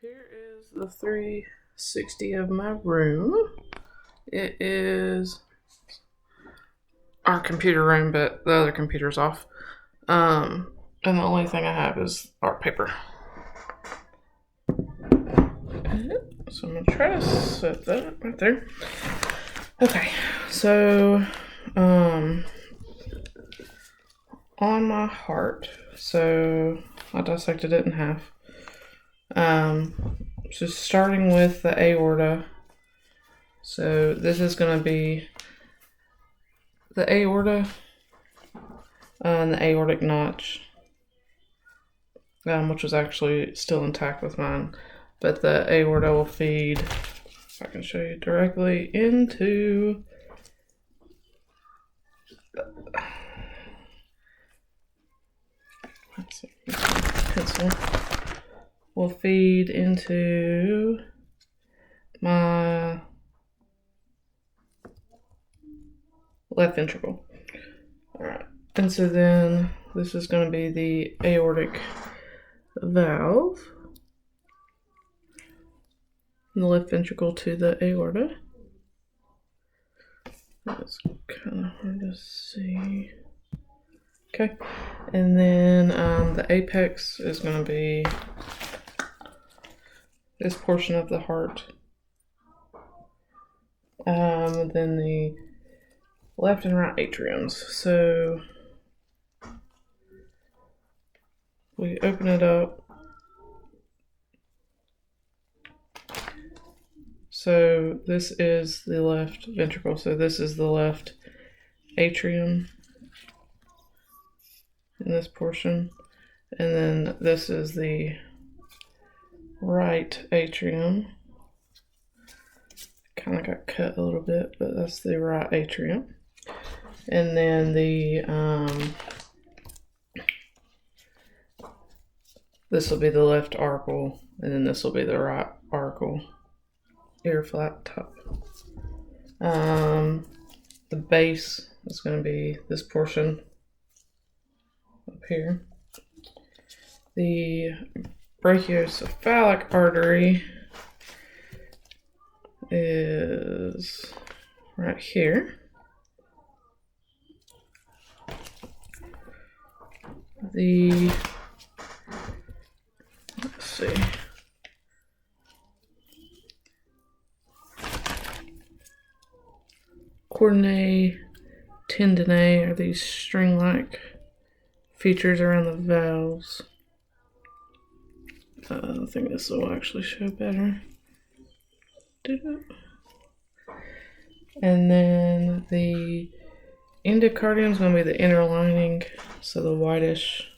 Here is the 360 of my room. It is our computer room, but the other computer's off. And the only thing I have is art paper. So I'm gonna try to set that right there. Okay, so on my heart, so I dissected it in half. So starting with the aorta, so this is going to be the aorta and the aortic notch, which was actually still intact with mine, but the aorta will feed, if I can show you directly, into pencil. Will feed into my left ventricle. Alright, and so then this is going to be the aortic valve. From the left ventricle to the aorta. That's kind of hard to see. Okay, and then the apex is going to be this portion of the heart. Then the left and right atriums. So we open it up. So this is the left ventricle. So this is the left atrium in this portion. And then this is the right atrium. Kind of got cut a little bit, but that's the right atrium. And then the this will be the left auricle, and then this will be the right auricle, ear flap top. The base is going to be this portion up here. The brachiocephalic artery is right here. Let's see. Chordinae tendineae are these string-like features around the valves. I think this will actually show better. And then the endocardium is going to be the inner lining, so the whitish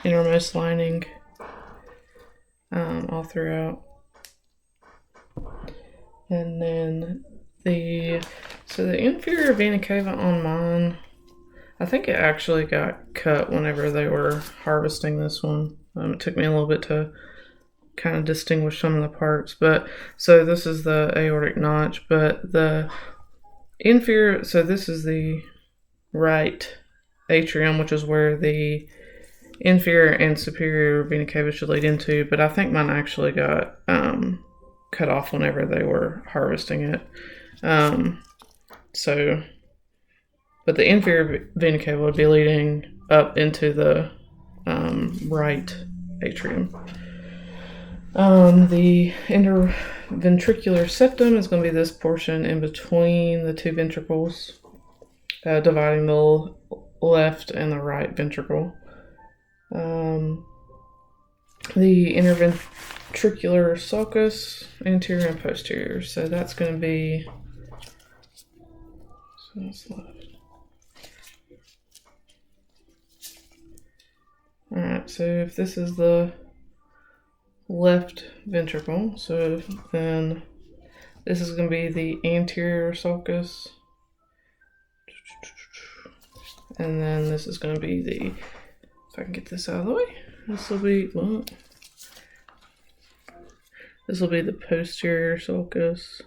innermost lining all throughout. And then the inferior vena cava on mine, I think it actually got cut whenever they were harvesting this one. It took me a little bit to kind of distinguish some of the parts, but so this is the aortic notch, but the inferior, so this is the right atrium, which is where the inferior and superior vena cava should lead into, but I think mine actually got cut off whenever they were harvesting it. But the inferior vena cava would be leading up into the right atrium. The interventricular septum is going to be this portion in between the two ventricles, dividing the left and the right ventricle. The interventricular sulcus, anterior and posterior. So that's going to be, so that's left. Alright, so if this is the left ventricle, so then this is going to be the anterior sulcus, and then this is going to be the, if I can get this out of the way, this will be, well, this will be the posterior sulcus.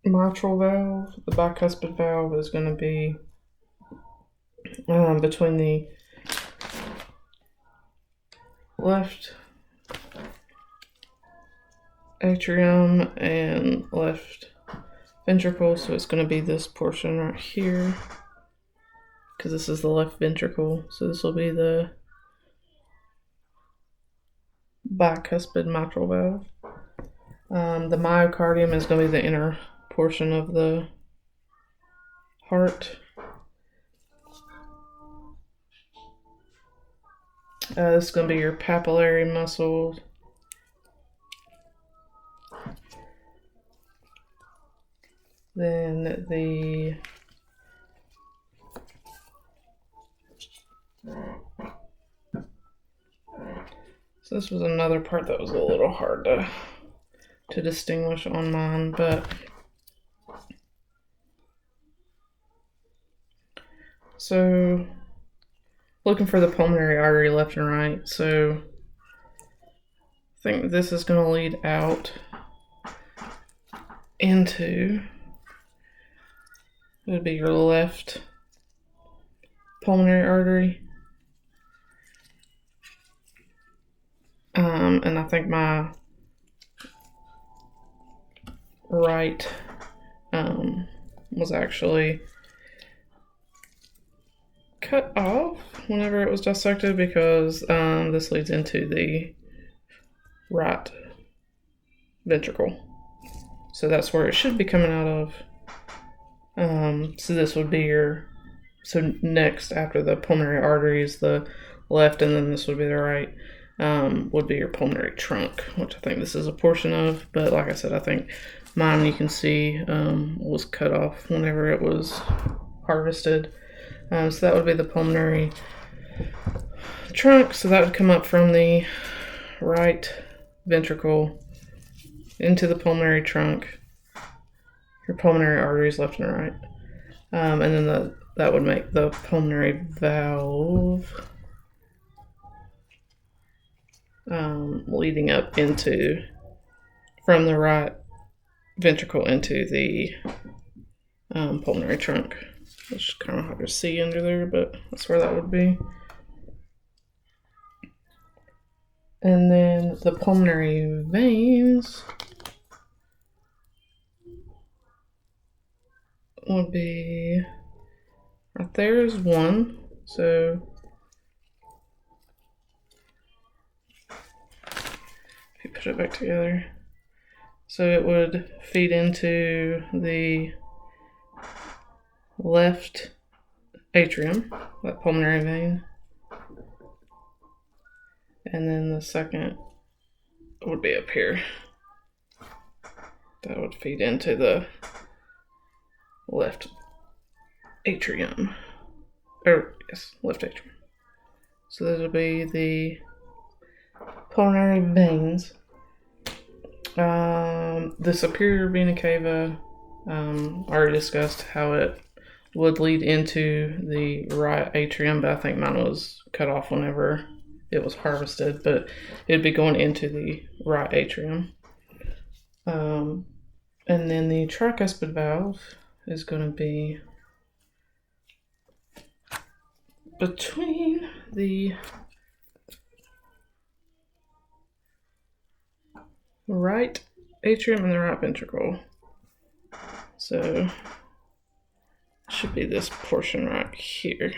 mitral valve. The bicuspid valve is going to be between the left atrium and left ventricle, so it's going to be this portion right here, because this is the left ventricle, so this will be the bicuspid mitral valve. The myocardium is going to be the inner portion of the heart. This is going to be your papillary muscle. Then so this was another part that was a little hard to distinguish on mine, but so looking for the pulmonary artery left and right. So I think this is going to lead out into, it would be your left pulmonary artery. And I think my right was actually cut off whenever it was dissected, because this leads into the right ventricle. So that's where it should be coming out of. So this would be so next after the pulmonary artery is the left, and then this would be the right, would be your pulmonary trunk, which I think this is a portion of. But like I said, I think mine, you can see, was cut off whenever it was harvested. So that would be the pulmonary trunk. So that would come up from the right ventricle into the pulmonary trunk, your pulmonary arteries left and right. And then that would make the pulmonary valve leading up from the right ventricle into the pulmonary trunk. It's kind of hard to see under there, but that's where that would be. And then the pulmonary veins would be right there is one. So if you put it back together, so it would feed into the left atrium, that pulmonary vein. And then the second would be up here. That would feed into the left atrium. Left atrium. So those would be the pulmonary veins. The superior vena cava, already discussed how it would lead into the right atrium, but I think mine was cut off whenever it was harvested, but it'd be going into the right atrium. And then the tricuspid valve is going to be between the right atrium and the right ventricle. So it should be this portion right here.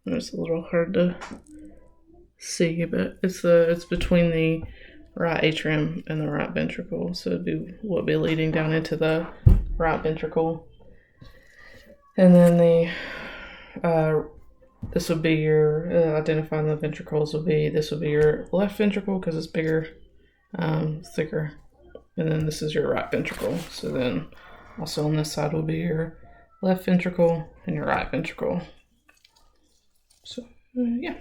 And it's a little hard to see, but it's between the right atrium and the right ventricle. So it'd be what would be leading down into the right ventricle. And then this would be your identifying the ventricles this would be your left ventricle because it's bigger, thicker, and then this is your right ventricle. So then also on this side will be your left ventricle and your right ventricle. So yeah.